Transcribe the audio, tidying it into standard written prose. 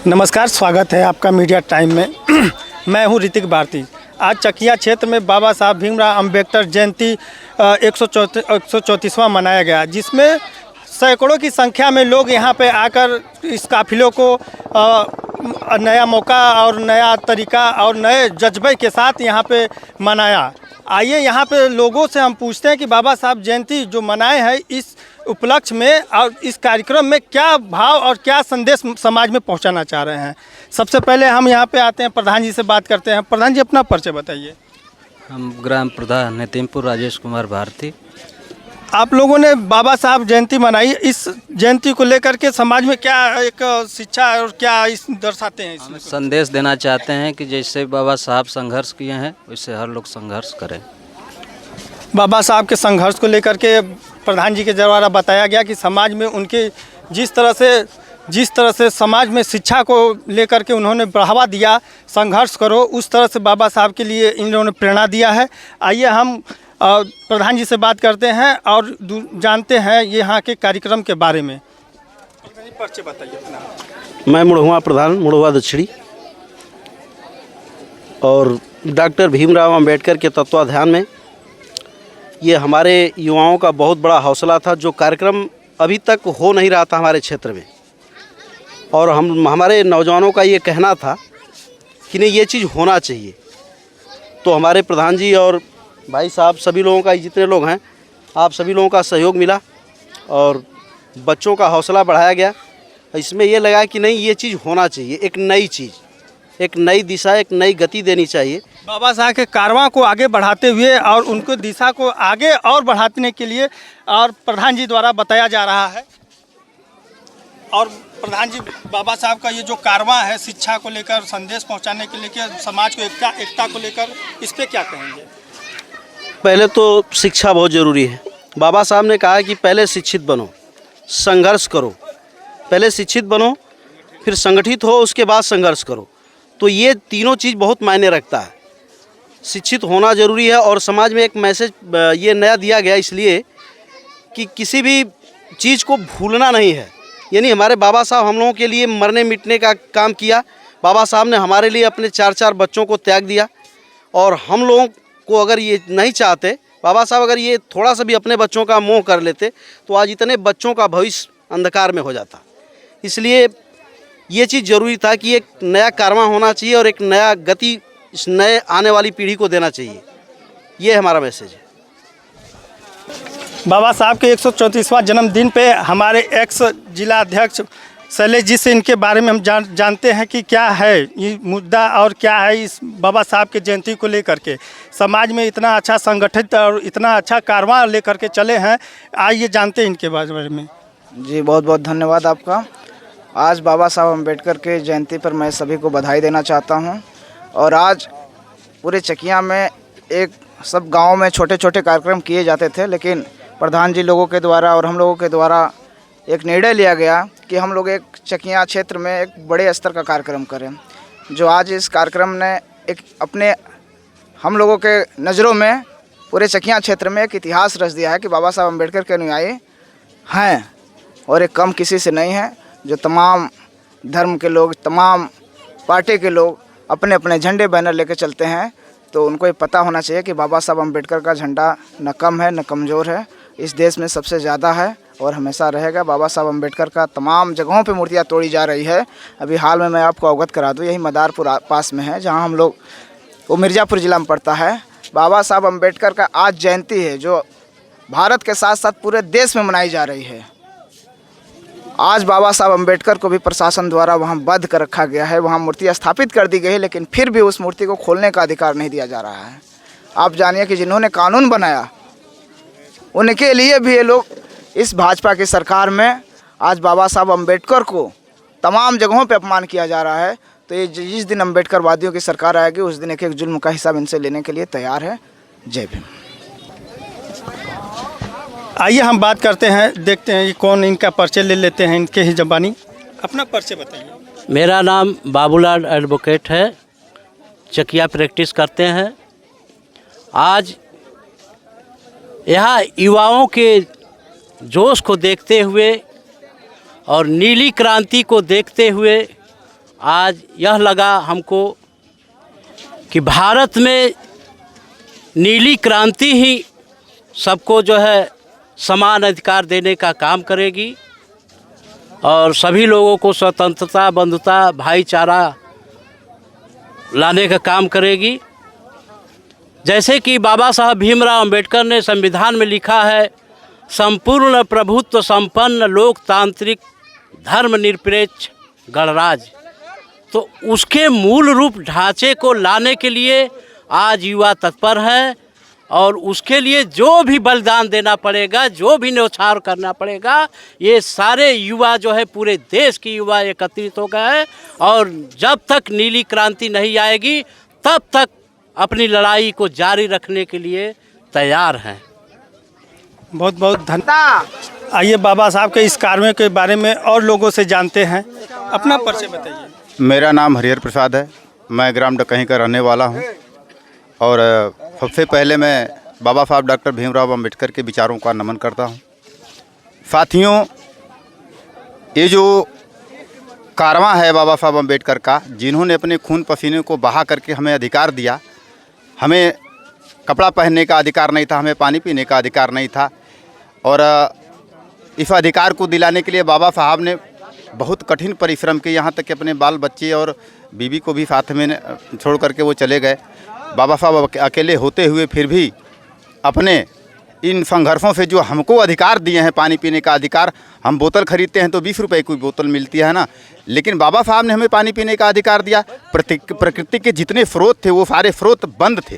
नमस्कार, स्वागत है आपका मीडिया टाइम में। मैं हूं ऋतिक भारती। आज चकिया क्षेत्र में बाबा साहब भीमराव अंबेडकर जयंती 134वां मनाया गया, जिसमें सैकड़ों की संख्या में लोग यहां पे आकर इस काफिलों को नया मौका और नया तरीका और नए जज्बे के साथ यहां पे मनाया। आइए यहाँ पे लोगों से हम पूछते हैं कि बाबा साहब जयंती जो मनाए हैं, इस उपलक्ष्य में और इस कार्यक्रम में क्या भाव और क्या संदेश समाज में पहुंचाना चाह रहे हैं। सबसे पहले हम यहाँ पे आते हैं, प्रधान जी से बात करते हैं। प्रधान जी, अपना परिचय बताइए। हम ग्राम प्रधान नितिनपुर राजेश कुमार भारती। आप लोगों ने बाबा साहब जयंती मनाई, इस जयंती को लेकर के समाज में क्या एक शिक्षा और क्या इस दर्शाते हैं? हम संदेश देना चाहते हैं कि जैसे बाबा साहब संघर्ष किए हैं, वैसे हर लोग संघर्ष करें। बाबा साहब के संघर्ष को लेकर के प्रधान जी के द्वारा बताया गया कि समाज में उनके जिस तरह से समाज में शिक्षा को लेकर के उन्होंने बढ़ावा दिया, संघर्ष करो, उस तरह से बाबा साहब के लिए इन लोगों ने प्रेरणा दिया है। आइए हम प्रधान जी से बात करते हैं और जानते हैं यहाँ के कार्यक्रम के बारे में। परिचय बताइए अपना। मैं मुढ़वा प्रधान, मुढ़वा दक्षिणी, और डॉक्टर भीमराव अंबेडकर के तत्वाधान में ये हमारे युवाओं का बहुत बड़ा हौसला था। जो कार्यक्रम अभी तक हो नहीं रहा था हमारे क्षेत्र में, और हमारे नौजवानों का ये कहना था कि नहीं, ये चीज़ होना चाहिए। तो हमारे प्रधान जी और भाई साहब, सभी लोगों का, जितने लोग हैं, आप सभी लोगों का सहयोग मिला और बच्चों का हौसला बढ़ाया गया। इसमें ये लगा कि नहीं, ये चीज़ होना चाहिए, एक नई चीज़, एक नई दिशा, एक नई गति देनी चाहिए। बाबा साहब के कारवां को आगे बढ़ाते हुए और उनको दिशा को आगे और बढ़ाने के लिए और प्रधान जी द्वारा बताया जा रहा है। और प्रधान जी, बाबा साहब का ये जो कारवां है शिक्षा को लेकर, संदेश पहुंचाने के लिए, समाज को एकता को लेकर, इस पर क्या कहेंगे? पहले तो शिक्षा बहुत ज़रूरी है। बाबा साहब ने कहा कि पहले शिक्षित बनो, संघर्ष करो। पहले शिक्षित बनो, फिर संगठित हो, उसके बाद संघर्ष करो। तो ये तीनों चीज़ बहुत मायने रखता है। शिक्षित होना ज़रूरी है, और समाज में एक मैसेज ये नया दिया गया इसलिए कि किसी भी चीज़ को भूलना नहीं है। यानी हमारे बाबा साहब हम लोगों के लिए मरने मिटने का काम किया। बाबा साहब ने हमारे लिए अपने 4-4 बच्चों को त्याग दिया, और हम लोगों को अगर ये नहीं चाहते, बाबा साहब अगर ये थोड़ा सा भी अपने बच्चों का मोह कर लेते, तो आज इतने बच्चों का भविष्य अंधकार में हो जाता। इसलिए ये चीज़ ज़रूरी था कि एक नया कारवां होना चाहिए और एक नया गति इस नए आने वाली पीढ़ी को देना चाहिए। ये हमारा मैसेज है। बाबा साहब के 134वां जन्मदिन पे हमारे एक्स जिला अध्यक्ष शैलेश जी से इनके बारे में हम जानते हैं कि क्या है ये मुद्दा और क्या है इस बाबा साहब के जयंती को लेकर के। समाज में इतना अच्छा संगठित और इतना अच्छा कारवां लेकर के चले हैं, आइए जानते हैं इनके बारे में। जी, बहुत बहुत धन्यवाद आपका। आज बाबा साहब अम्बेडकर के जयंती पर मैं सभी को बधाई देना चाहता हूं। और आज पूरे चकिया में सब गाँव में छोटे छोटे कार्यक्रम किए जाते थे, लेकिन प्रधान जी लोगों के द्वारा और हम लोगों के द्वारा एक निर्णय लिया गया कि हम लोग एक चकिया क्षेत्र में एक बड़े स्तर का कार्यक्रम करें। जो आज इस कार्यक्रम ने एक अपने हम लोगों के नज़रों में पूरे चकिया क्षेत्र में एक इतिहास रच दिया है कि बाबा साहब अम्बेडकर के अनुयायी हैं, और एक कम किसी से नहीं है। जो तमाम धर्म के लोग, तमाम पार्टी के लोग अपने अपने झंडे बैनर लेकर चलते हैं, तो उनको ये पता होना चाहिए कि बाबा साहब अम्बेडकर का झंडा न कम है न कमज़ोर है, इस देश में सबसे ज़्यादा है और हमेशा रहेगा। बाबा साहब अम्बेडकर का तमाम जगहों पे मूर्तियाँ तोड़ी जा रही है। अभी हाल में मैं आपको अवगत करा दूँ, यही मदारपुर पास में है, जहाँ हम लोग, वो मिर्ज़ापुर ज़िला में पड़ता है। बाबा साहब अम्बेडकर का आज जयंती है, जो भारत के साथ साथ पूरे देश में मनाई जा रही है। आज बाबा साहब अम्बेडकर को भी प्रशासन द्वारा वहाँ बंद कर रखा गया है, वहाँ मूर्ति स्थापित कर दी गई है, लेकिन फिर भी उस मूर्ति को खोलने का अधिकार नहीं दिया जा रहा है। आप जानिए कि जिन्होंने कानून बनाया, उनके लिए भी ये लोग इस भाजपा की सरकार में आज बाबा साहब अम्बेडकर को तमाम जगहों पे अपमान किया जा रहा है। तो ये जिस दिन अम्बेडकरवादियों की सरकार आएगी, उस दिन एक एक जुल्म का हिसाब इनसे लेने के लिए तैयार है। जय भीम। आइए हम बात करते हैं, देखते हैं ये कौन, इनका परिचय ले लेते हैं इनके ही ज़बानी। अपना परिचय बताइए। मेरा नाम बाबूलाल एडवोकेट है, चकिया प्रैक्टिस करते हैं। आज यहाँ युवाओं के जोश को देखते हुए और नीली क्रांति को देखते हुए आज यह लगा हमको कि भारत में नीली क्रांति ही सबको जो है समान अधिकार देने का काम करेगी और सभी लोगों को स्वतंत्रता, बंधुता, भाईचारा लाने का काम करेगी। जैसे कि बाबा साहब भीमराव अंबेडकर ने संविधान में लिखा है, संपूर्ण प्रभुत्व संपन्न लोकतांत्रिक धर्मनिरपेक्ष गणराज्य, तो उसके मूल रूप ढांचे को लाने के लिए आज युवा तत्पर है और उसके लिए जो भी बलिदान देना पड़ेगा, जो भी न्यौछावर करना पड़ेगा, ये सारे युवा जो है पूरे देश की युवा एकत्रित हो गए हैं और जब तक नीली क्रांति नहीं आएगी तब तक अपनी लड़ाई को जारी रखने के लिए तैयार हैं। बहुत बहुत धन्यवाद। आइए बाबा साहब के इस कार्यों के बारे में और लोगों से जानते हैं। अपना परिचय बताइए। मेरा नाम हरिहर प्रसाद है, मैं ग्राम डकही का रहने वाला हूं और सबसे पहले मैं बाबा साहब डॉक्टर भीमराव अंबेडकर के विचारों का नमन करता हूं। साथियों, ये जो कारवां है बाबा साहब अंबेडकर का, जिन्होंने अपने खून पसीने को बहा करके हमें अधिकार दिया, हमें कपड़ा पहनने का अधिकार नहीं था, हमें पानी पीने का अधिकार नहीं था और इस अधिकार को दिलाने के लिए बाबा साहब ने बहुत कठिन परिश्रम किए, यहाँ तक कि अपने बाल बच्चे और बीवी को भी साथ में छोड़ करके वो चले गए। बाबा साहब अकेले होते हुए फिर भी अपने इन संघर्षों से जो हमको अधिकार दिए हैं, पानी पीने का अधिकार, हम बोतल खरीदते हैं तो 20 रुपए की बोतल मिलती है ना, लेकिन बाबा साहब ने हमें पानी पीने का अधिकार दिया। प्रकृति के जितने स्रोत थे वो सारे स्रोत बंद थे,